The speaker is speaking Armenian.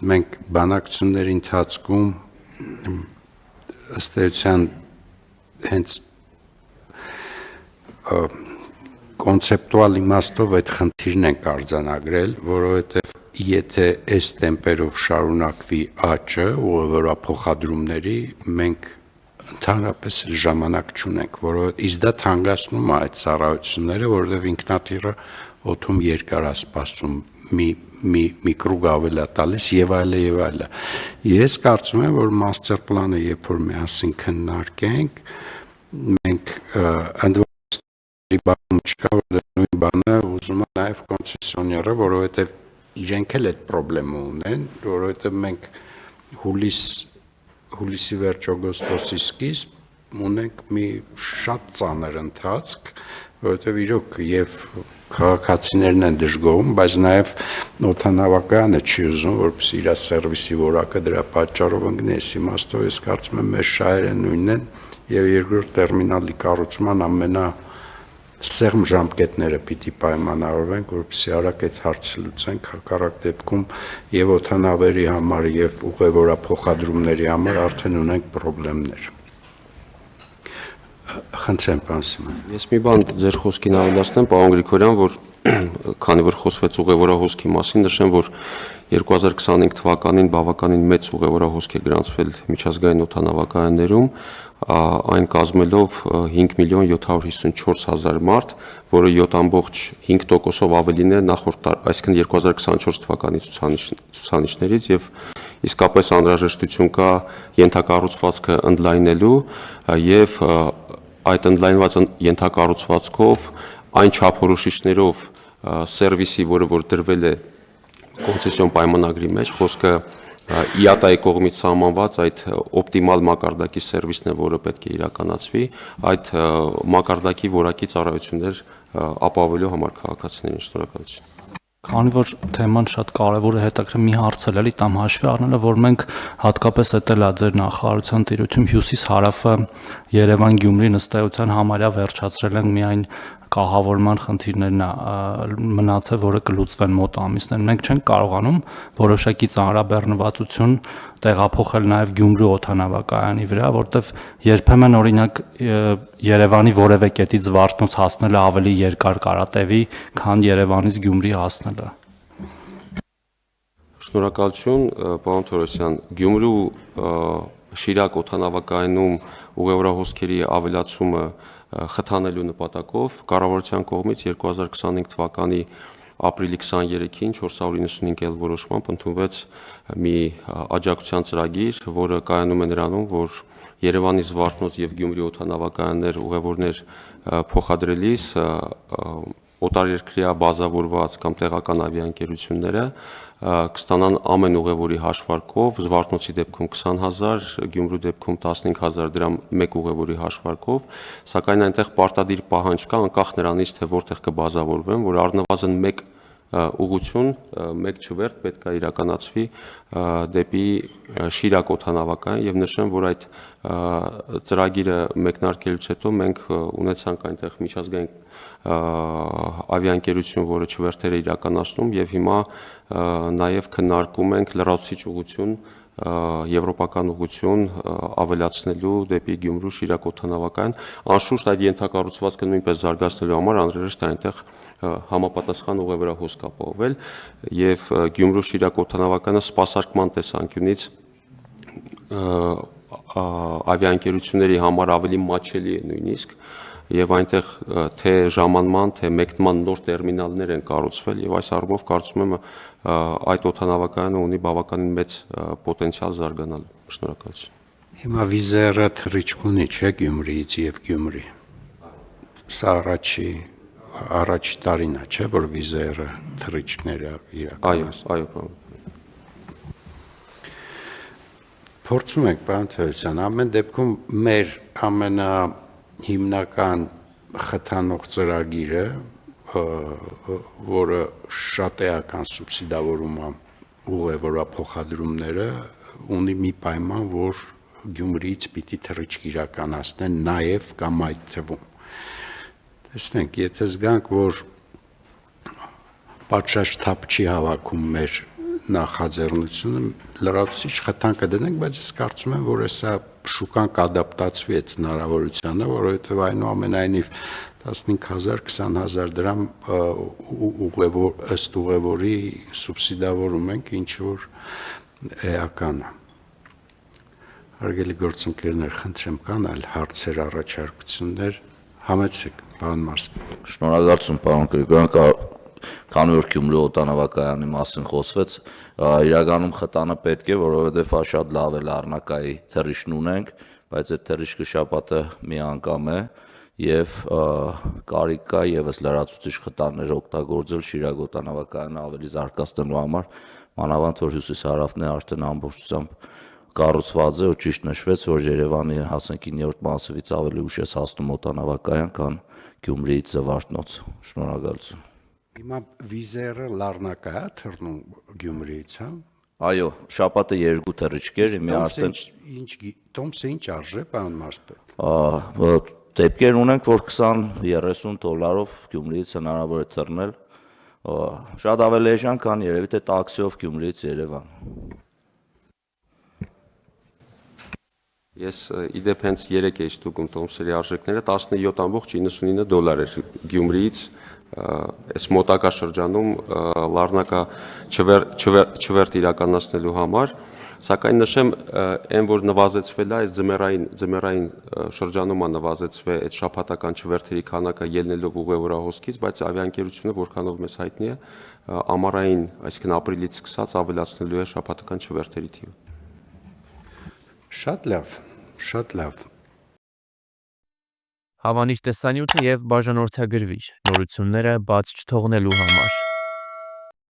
մենք բանակցությունների ընթացքում ըստ էության հենց կոնցեպտուալ իմաստով այդ խնդիրն ենք արձանագրել, որովհետև եթե այս տեմպերով շարունակվի աճը ուղևորափոխադրումների, մենք ընդհանրապես ժամանակ չունենք, որովհետև իսկ դա թանկացնում է այդ ծառայությունները, որովհետև ինքնաթիռը օդում երկար է սպասում, մի կրուգ ավել է տալիս եւ այլը եւ այլը։ Ես կարծում եմ, որ master plan-ը երբ որ միասին քննարկենք, մենք ընդ բանում չկա, որ նույն բանը ուզում է նաև կոնցեսիոները, որովհետև իրենք էլ այդ պրոբլեմը ունեն, որովհետև մենք հուլիսի վերջ օգոստոսի սկիզբ ունենք մի շատ ծանր ընթացք, որովհետև իրոք եւ քաղաքացիներն են դժգոհում, բայց նաև օդանավակայանը չի ուզում, որպեսզի իր սերվիսի որակը դրա պատճառով ընկնի, այս իմաստով ես կարծում եմ մեր շահերը նույնն են եւ երկրորդ տերմինալի կառուցման ամենասեղմ ժամկետները պիտի պայմանավորվենք, որպեսզի արագ այդ հարցը լուծենք, հակառակ դեպքում եւ օդանավերի համար եւ ուղևորափոխադրումների համար արդեն ունենք խնդիրներ։ Խնդրեմ, պարոն Սիմոն։ Ես մի բան ձեր խոսքին ավելացնեմ, պարոն Գրիգորյան, որ քանի որ խոսվեց ուղևորահոսքի մասին, նշեմ, որ 2025 թվականին բավականին մեծ ուղևորահոսք է գրանցվել միջազգային օդանավակայաններում, այն կազմելով 5.754.000 մարդ, որը 7.5%-ով ավելին է նախորդ, այսինքն 2024 թվականի ցուցանիշներից եւ իսկապես անհրաժեշտություն կա ենթակառուցվածքը ընդլայնելու եւ այդ ընդլայնված ենթակառուցվածքով այն չափորոշիչներով սերվիսի, որը որ դրվել է կոնցեսիոն պայմանագրի մեջ, խոսքը ԻԱՏԱ-ի կողմից սահմանված այդ օպտիմալ մակարդակի սերվիսն է, որը պետք է իրականացվի, այդ մակարդակի որակի ծառայություններ ապահովելու համար քաղաքացիներին։ Շնորհակալություն։ Քանի որ թեման շատ կարևոր է, հետաքրքիր մի հարց էլ էլի տամ հաշվի առնելը, որ մենք հատկապես էտել է ձեր նախարարության տիրույթում հյուսիս-հարավը Երևան-Գյումրի նստայության համարյա վերջացրել են միայն կահավորման խնդիրներն մնացել, որը կլուծվեն մոտ ամիսներ։ Մենք չենք կարողանում որոշակի ծանրաբեռնվածություն տեղափոխել նաև Գյումրի օդանավակայանի վրա, որտեվ երբեմն օրինակ Երևանի որևէ կետից Զվարթնոց հասնելը ավելի երկար կարատևի, քան Երևանից Գյումրի հասնելը։ Շնորհակալություն, պարոն Թորոսյան։ Գյումրու Շիրակ օդանավակայանում ուղևորահոսքերի ավելացումը խթանելու նպատակով կառավարության կողմից 2025 թվականի ապրիլի 23-ին 495 էլ որոշմամբ ընդունվեց մի աջակցության ծրագիր, որը կայանում է նրանում, որ Երևանի Զվարթնոց եւ Գյումրի օդանավակայաններ ուղևորներ փոխադրելիս օտարերկրյա բազավորված կամ տեղական ավիաընկերությունները կստանան ամեն ուղևորի հաշվարկով, Զվարթնոցի դեպքում 20,000, Գյումրու դեպքում 15,000 դրամ մեկ ուղևորի հաշվարկով, սակայն այնտեղ պարտադիր պահանջ կա, անկախ նրանից, թե որտեղ կբազավորվեն, որ առնվազն մեկ ուղղություն, մեկ չվերթ պետք է իրականացվի դեպի Շիրակ օդանավակայան եւ նշեմ, որ այդ ծրագիրը մեկնարկելուց հետո մենք ունեցանք այնտեղ միջազգային ավիաընկերություն, որը չվերթեր է իրականացնում եւ հիմա նաեւ քննարկում ենք լրացուցիչ ուղղություն եվրոպական ուղղություն ավելացնելու դեպի Գյումրու Շիրակ օդանավակայան։ Անշուշտ այդ ենթակառուցվածքը նույնպես զարգացնելու համար անհրաժեշտ է այնտեղ համապատասխան ուղևորահոսք ապահովել եւ Գյումրու Շիրակ օդանավակայանը սպասարկման տեսանկյունից ավիաընկերությունների համար ավելի մատչելի է նույնիսկ եւ այնտեղ թե ժամանման, թե մեկնման նոր տերմինալներ են կառուցվել եւ այս առումով կարծում եմ այդ օդանավակայանը ունի բավականին մեծ պոտենցիալ զարգանալու։ Շնորհակալություն։ Հիմա վիզերը թռիչք ունի, չէ՞, Գյումրիից եւ Գյումրի։ Սա առաջի տարին է, չէ՞, որ վիզերը թռիչքները իրականացնում։ Այո, պարոն։ Փորձում ենք, պարոն Թորոսյան, ամեն դեպքում մեր ամենահիմնական խթանող ծրագիրը, որը շատ էական սուբսիդավորում է ուղևորափոխադրումները, ունի մի պայման, որ Գյումրիից պիտի թռիչք իրականացնեն նաև կամ այդ թվում։ Տեսնենք, եթե զգանք, որ պատշաճ թափ չի հավաքում մեր նախաձեռնությունը լրացուցիչ խթան կդնենք, բայց ես կարծում եմ, որ հեսա շուկան կադապտացվի այդ հնարավորությանը, որովհետև այնուամենայնիվ 15,000-20,000 դրամ ըստ ուղևորի սուբսիդավորում ենք, ինչ որ էական է։ Հարգելի գործընկերներ, խնդրեմ, կան այլ հարցեր, առաջարկություններ, համեցեք, պարոն Մարսպետ։ Շնորհակալություն, պարոն Գրիգորյան, քանի որ Գյումրի օդանավակայանի մասին խոսվեց, իրականում խտանը պետք է, որովհետև շատ լավ է Լառնակայի թռիչքն ունենք, բայց այդ թռիչքը շաբաթը մի անգամ է եւ կարիք կա եւս լրացուցիչ խտաններ օգտագործել Շիրակ օդանավակայանը ավելի զարգացնելու համար, մանավանդ որ հյուսիսարավն է արդեն ամբողջությամբ կառուցված է, ու ճիշտ նշվեց, որ Երևանի հասնքի 9-րդ մասիվից ավելի ուշ է հասնում օդանավակայան, քան Գյումրիից Զվարթնոց։ Շնորհակալություն։ Հիմա վիզերը Լառնակա է թռնում Գյումրիից, հա։ Այո, շաբաթը 2 թռիչքեր, մի արդեն Տոմսը ինչ արժե, պարոն Մարսպետ։ Դեպքեր ունենք, որ 20-30 դոլարով Գյումրիից հնարավոր է թռնել, շատ ավելի էժան, քան երևի թե տաքսիով Գյումրիից Երևան։ Ես իդեպ հենց 3 էի ստուգում Տոմսերի արժեքները, 17,99 դոլար էր Գյումրիից, այս մոտակա շրջանում Լառնակա չվերթ իրականացնելու համար, սակայն նշեմ, այն որ նվազեցվել է, այս ձմեռային շրջանում է նվազեցվել այդ շաբաթական չվերթերի քանակը ելնելով ուղևորահոսքից, բայց ավիաընկերությունը, որքանով մեզ հայտնի է, ամառային, այսինքն ապրիլից սկսած ավելացնելու է շաբաթական չվերթերի թիվը։ Շատ լավ, շատ լավ։ Հավանիր տեսանյութը եւ բաժանորդագրվիր նորությունները բաց չթողնելու համար։